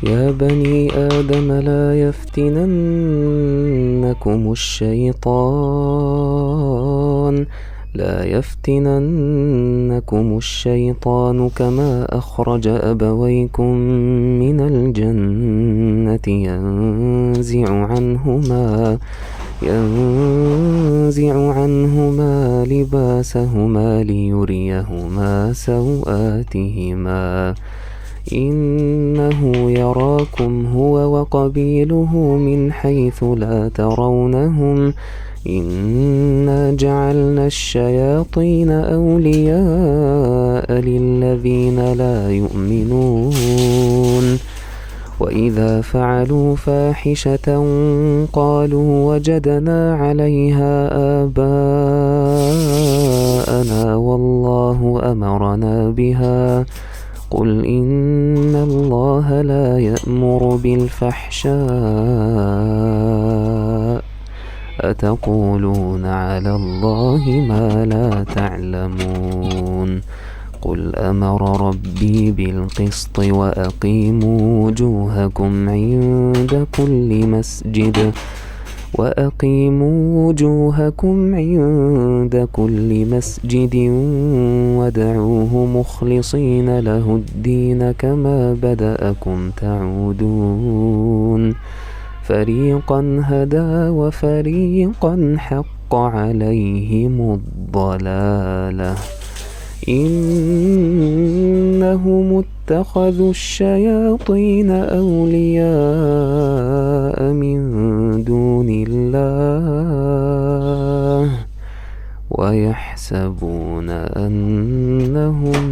يا بني آدم لا يفتننكم الشيطان كما أخرج أبويكم من الجنة ينزع عنهما لباسهما ليريهما سوآتهما إنه يراكم هو وقبيله من حيث لا ترونهم إنا جعلنا الشياطين أولياء للذين لا يؤمنون وإذا فعلوا فاحشة قالوا وجدنا عليها آباءنا والله أمرنا بها قل إن الله لا يأمر بالفحشاء أتقولون على الله ما لا تعلمون قل أمر ربي بالقسط وأقيموا وجوهكم عند كل مسجد ودعوه مخلصين له الدين كما بدأكم تعودون فريقا هدى وفريقا حق عليهم الضلالة إنهم اتخذوا الشياطين أولياء من دون الله ويحسبون أنهم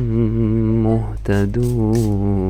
مهتدون.